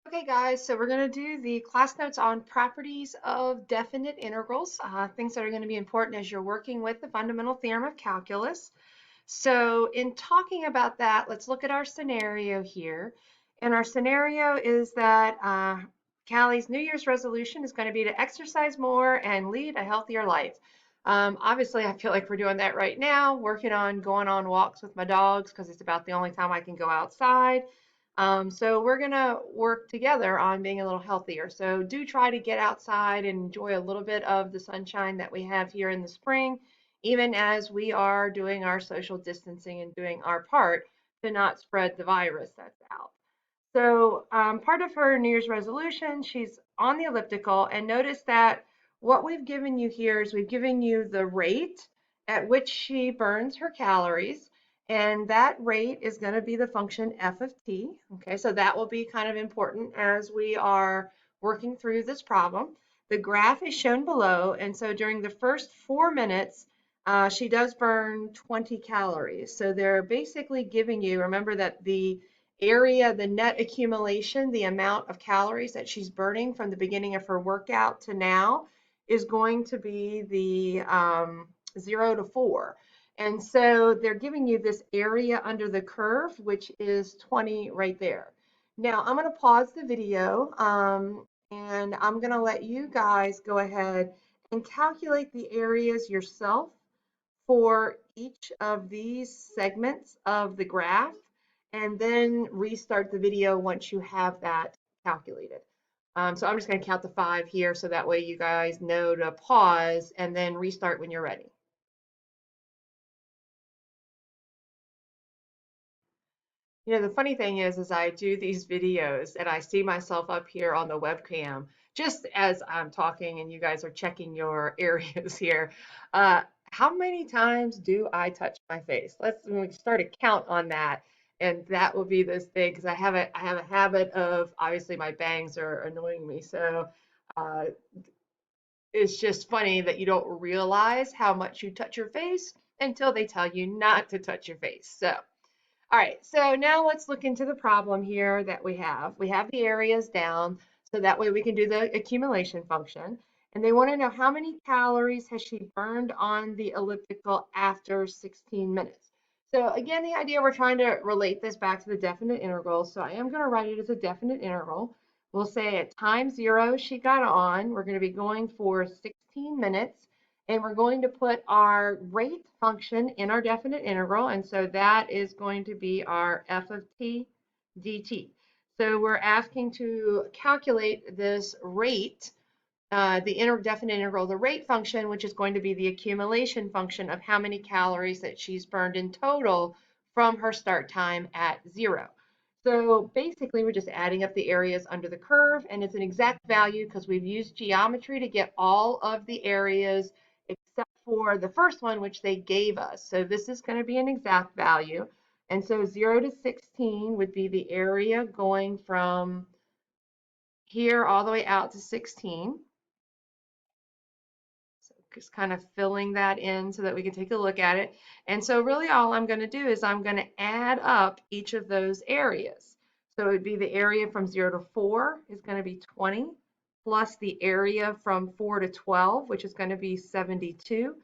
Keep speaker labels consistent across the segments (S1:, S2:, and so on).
S1: Okay, guys, so we're going to do the class notes on properties of definite integrals, things that are going to be important as you're working with the fundamental theorem of calculus. So in talking about that, let's look at our scenario here. And our scenario is that Callie's New Year's resolution is going to be to exercise more and lead a healthier life. Obviously, I feel like we're doing that right now, working on going on walks with my dogs because it's about the only time I can go outside. So we're gonna work together on being a little healthier. So do try to get outside and enjoy a little bit of the sunshine that we have here in the spring, even as we are doing our social distancing and doing our part to not spread the virus that's out. So part of her New Year's resolution, she's on the elliptical, and notice that what we've given you here is we've given you the rate at which she burns her calories, and that rate is going to be the function f of t. Okay, so that will be kind of important as we are working through this problem. The graph is shown below, and so during the first 4 minutes, she does burn 20 calories. So they're basically giving you, remember that the area, the net accumulation, the amount of calories that she's burning from the beginning of her workout to now is going to be the 0 to 4. And so they're giving you this area under the curve, which is 20 right there. Now I'm going to pause the video and I'm going to let you guys go ahead and calculate the areas yourself for each of these segments of the graph and then restart the video once you have that calculated. So I'm just going to count to 5 here so that way you guys know to pause and then restart when you're ready. The funny thing is I do these videos and I see myself up here on the webcam just as I'm talking and you guys are checking your areas here. Uh, how many times do I touch my face? We start a count on that, and that will be this thing because I have a habit of obviously my bangs are annoying me, so uh, it's just funny that you don't realize how much you touch your face until they tell you not to touch your face. So. All right, so now let's look into the problem here that we have. We have the areas down, so that way we can do the accumulation function. And they want to know how many calories has she burned on the elliptical after 16 minutes. So again, the idea we're trying to relate this back to the definite integral. So I am going to write it as a definite integral. We'll say at time 0 she got on. We're going to be going for 16 minutes and we're going to put our rate function in our definite integral, and so that is going to be our f of t dt. So we're asking to calculate this rate, the definite integral, the rate function, which is going to be the accumulation function of how many calories that she's burned in total from her start time at 0. So basically, we're just adding up the areas under the curve, and it's an exact value because we've used geometry to get all of the areas except for the first one, which they gave us. So this is going to be an exact value. And so 0 to 16 would be the area going from here all the way out to 16. So just kind of filling that in so that we can take a look at it. And so really all I'm going to do is I'm going to add up each of those areas. So it would be the area from 0 to 4 is going to be 20, plus the area from 4 to 12, which is going to be 72,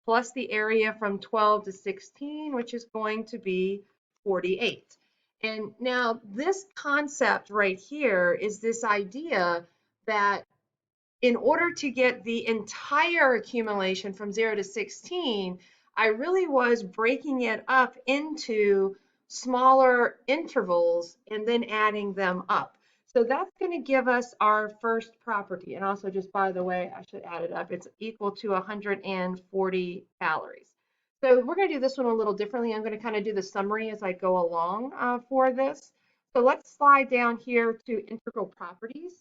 S1: plus the area from 12 to 16, which is going to be 48. And now this concept right here is this idea that in order to get the entire accumulation from 0 to 16, I really was breaking it up into smaller intervals and then adding them up. So that's going to give us our first property. And also, just by the way, I should add it up. It's equal to 140 calories. So we're going to do this one a little differently. I'm going to kind of do the summary as I go along for this. So let's slide down here to integral properties.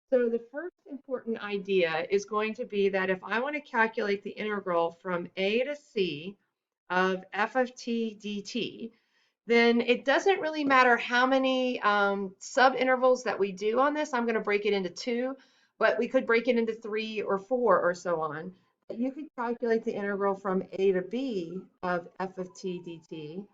S1: So the first important idea is going to be that if I want to calculate the integral from a to c of f of t dt, then it doesn't really matter how many subintervals that we do on this. I'm going to break it into 2, but we could break it into 3 or 4 or so on. But you could calculate the integral from a to b of f of t dt.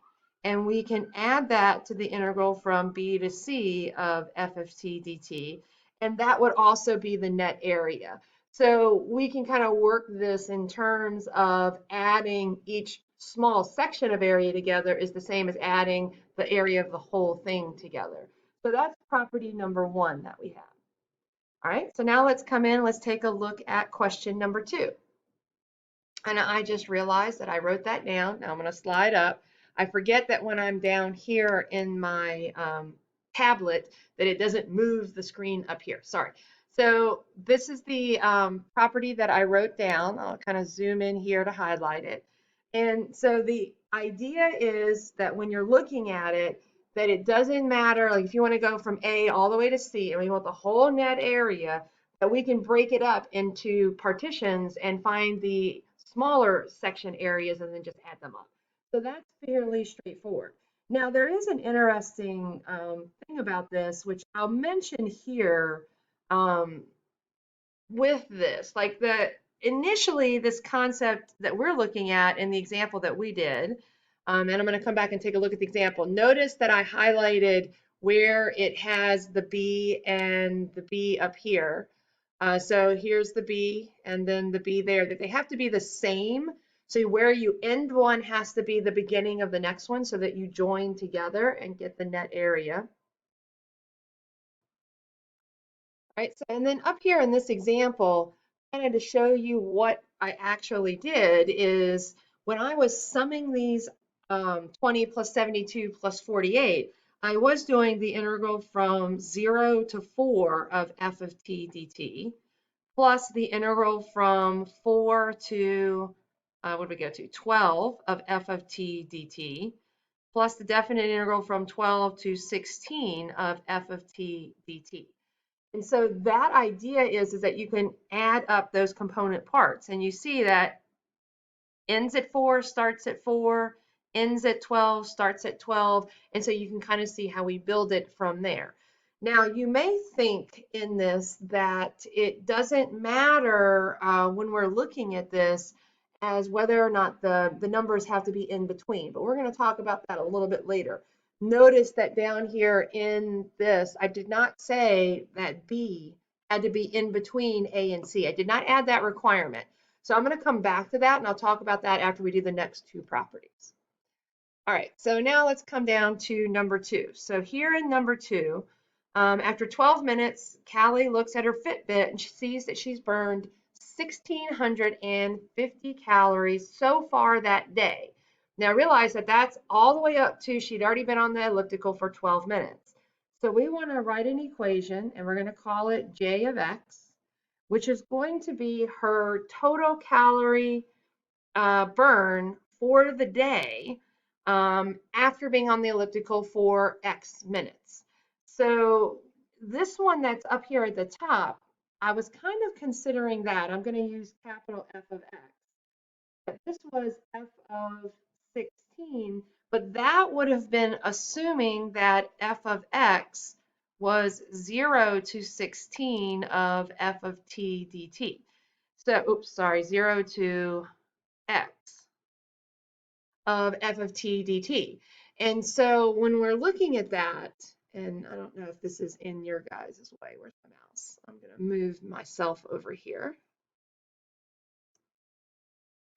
S1: and we can add that to the integral from b to c of f of t dt, and that would also be the net area. So we can kind of work this in terms of adding each small section of area together is the same as adding the area of the whole thing together. So that's property number one that we have. All right, so now let's come in, let's take a look at question number two. And I just realized that I wrote that down. Now I'm going to slide up. I forget that when I'm down here in my tablet that it doesn't move the screen up here. Sorry. So this is the property that I wrote down. I'll kind of zoom in here to highlight it. And so the idea is that when you're looking at it, that it doesn't matter, like if you want to go from A all the way to C and we want the whole net area, that we can break it up into partitions and find the smaller section areas and then just add them up. So that's fairly straightforward. Now, there is an interesting thing about this, which I'll mention here with this. Like initially, this concept that we're looking at in the example that we did, and I'm going to come back and take a look at the example. Notice that I highlighted where it has the B and the B up here. So here's the B and then the B there, that they have to be the same. So where you end one has to be the beginning of the next one so that you join together and get the net area. Right, so, and then up here in this example, kind of to show you what I actually did is when I was summing these 20 plus 72 plus 48, I was doing the integral from 0 to 4 of f of t dt, plus the integral from 4 to, what did we go to, 12 of f of t dt, plus the definite integral from 12 to 16 of f of t dt. And so that idea is that you can add up those component parts. And you see that ends at 4, starts at 4, ends at 12, starts at 12. And so you can kind of see how we build it from there. Now, you may think in this that it doesn't matter when we're looking at this as whether or not the numbers have to be in between, but we're going to talk about that a little bit later. Notice that down here in this, I did not say that B had to be in between A and C. I did not add that requirement. So I'm going to come back to that, and I'll talk about that after we do the next two properties. All right, so now let's come down to number two. So here in number two, after 12 minutes, Callie looks at her Fitbit and she sees that she's burned 1,650 calories so far that day. Now realize that that's all the way up to she'd already been on the elliptical for 12 minutes. So we want to write an equation, and we're going to call it J of X, which is going to be her total calorie burn for the day after being on the elliptical for X minutes. So this one that's up here at the top, I was kind of considering that. I'm going to use capital F of X. But this was F of 16, but that would have been assuming that F of X was 0 to 16 of F of t dt. So, oops, sorry, 0 to X of f of t dt. And so when we're looking at that, and I don't know if this is in your guys' way, where's my mouse? I'm going to move myself over here.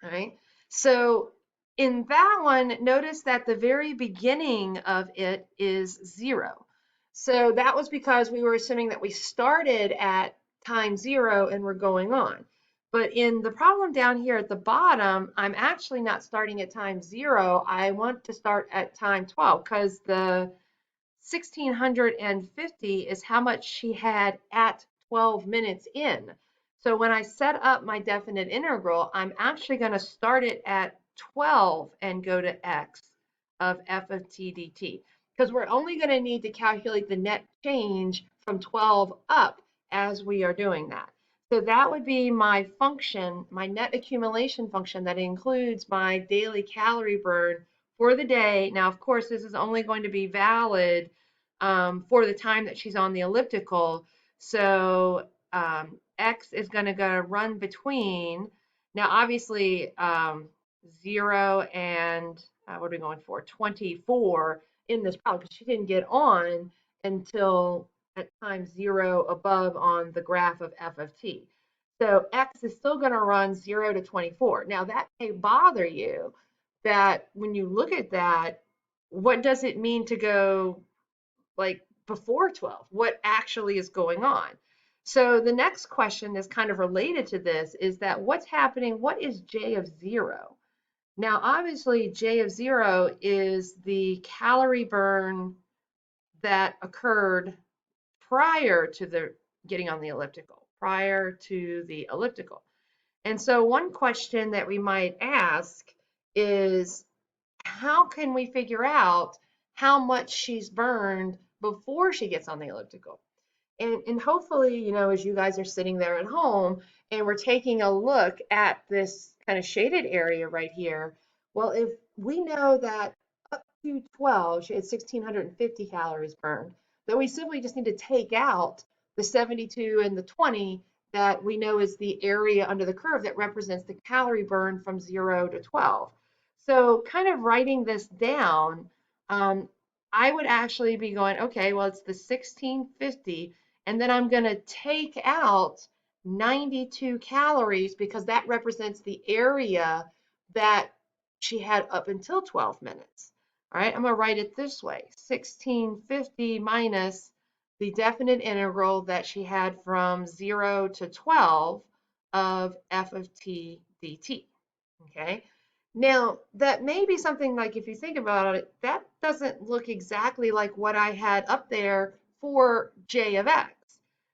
S1: All right, so in that one, notice that the very beginning of it is 0. So that was because we were assuming that we started at time 0 and we're going on. But in the problem down here at the bottom, I'm actually not starting at time 0. I want to start at time 12 because the 1,650 is how much she had at 12 minutes in. So when I set up my definite integral, I'm actually going to start it at 12 and go to x of f of t dt, because we're only going to need to calculate the net change from 12 up as we are doing that. So that would be my function, my net accumulation function that includes my daily calorie burn for the day. Now, of course, this is only going to be valid for the time that she's on the elliptical. So X is going to go run between, now obviously 0 and what are we going for? 24 in this problem because she didn't get on until at time 0 above on the graph of f of t. So x is still going to run 0 to 24. Now that may bother you that when you look at that, what does it mean to go like before 12? What actually is going on? So the next question is kind of related to this is that what's happening? What is J of 0? Now, obviously, J of 0 is the calorie burn that occurred prior to the getting on the elliptical, prior to the elliptical. And so one question that we might ask is, how can we figure out how much she's burned before she gets on the elliptical? And hopefully, as you guys are sitting there at home and we're taking a look at this kind of shaded area right here, well, if we know that up to 12, she had 1,650 calories burned, then we simply just need to take out the 72 and the 20 that we know is the area under the curve that represents the calorie burn from 0 to 12. So kind of writing this down, I would actually be going, okay, well, it's the 1,650, and then I'm going to take out 92 calories because that represents the area that she had up until 12 minutes. All right, I'm going to write it this way, 1,650 minus the definite integral that she had from 0 to 12 of f of t dt. Okay, now that may be something like, if you think about it, that doesn't look exactly like what I had up there for j of x.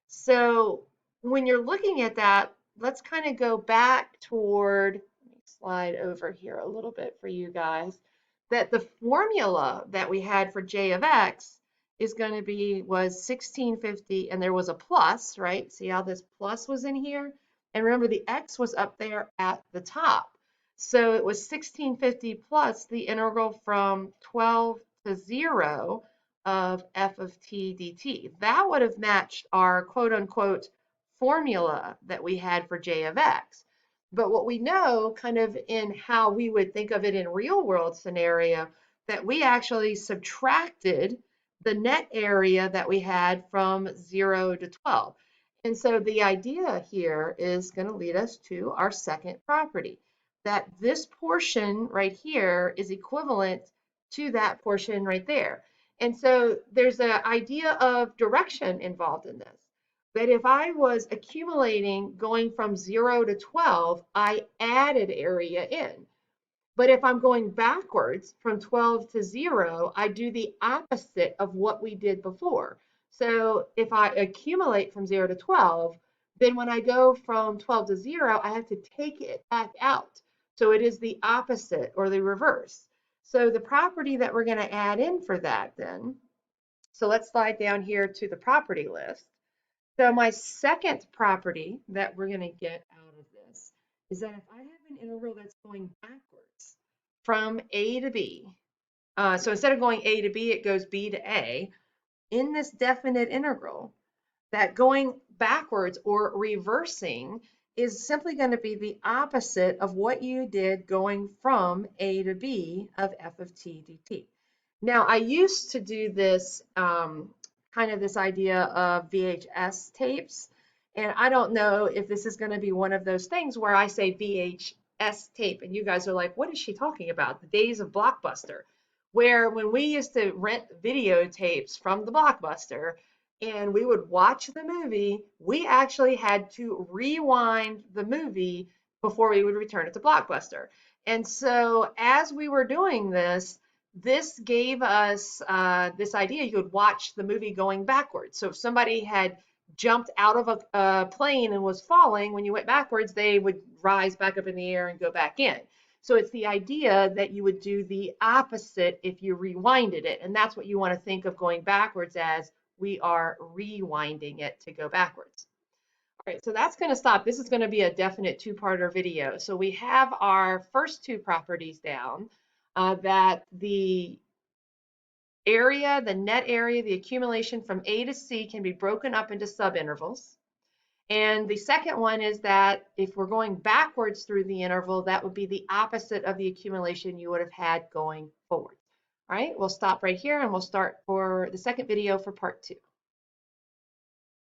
S1: So when you're looking at that, let's kind of go back toward, let me slide over here a little bit for you guys, that the formula that we had for j of x is going to be, was 1,650, and there was a plus, right? See how this plus was in here? And remember, the x was up there at the top. So it was 1,650 plus the integral from 12 to 0 of f of t dt. That would have matched our quote unquote formula that we had for j of x. But what we know kind of in how we would think of it in real world scenario, that we actually subtracted the net area that we had from 0 to 12. And so the idea here is going to lead us to our second property, that this portion right here is equivalent to that portion right there. And so there's an idea of direction involved in this. That if I was accumulating going from 0 to 12, I added area in. But if I'm going backwards from 12 to 0, I do the opposite of what we did before. So if I accumulate from 0 to 12, then when I go from 12 to 0, I have to take it back out. So it is the opposite or the reverse. So the property that we're going to add in for that then, so let's slide down here to the property list. So my second property that we're going to get out of this is that if I have an integral that's going backwards from a to b, so instead of going a to b, it goes b to a, in this definite integral, that going backwards or reversing is simply going to be the opposite of what you did going from a to b of f of t dt. Now, I used to do this kind of this idea of VHS tapes, and I don't know if this is going to be one of those things where I say VHS tape and you guys are like, what is she talking about? The days of Blockbuster, where when we used to rent videotapes from the Blockbuster, and we would watch the movie, we actually had to rewind the movie before we would return it to Blockbuster. And so as we were doing this, this gave us this idea you could watch the movie going backwards. So if somebody had jumped out of a plane and was falling, when you went backwards, they would rise back up in the air and go back in. So it's the idea that you would do the opposite if you rewinded it. And that's what you want to think of going backwards as. We are rewinding it to go backwards. All right, so that's going to stop. This is going to be a definite two-parter video. So we have our first two properties down, that the area, the net area, the accumulation from A to C can be broken up into subintervals. And the second one is that if we're going backwards through the interval, that would be the opposite of the accumulation you would have had going forward. All right, we'll stop right here and we'll start for the second video for part 2.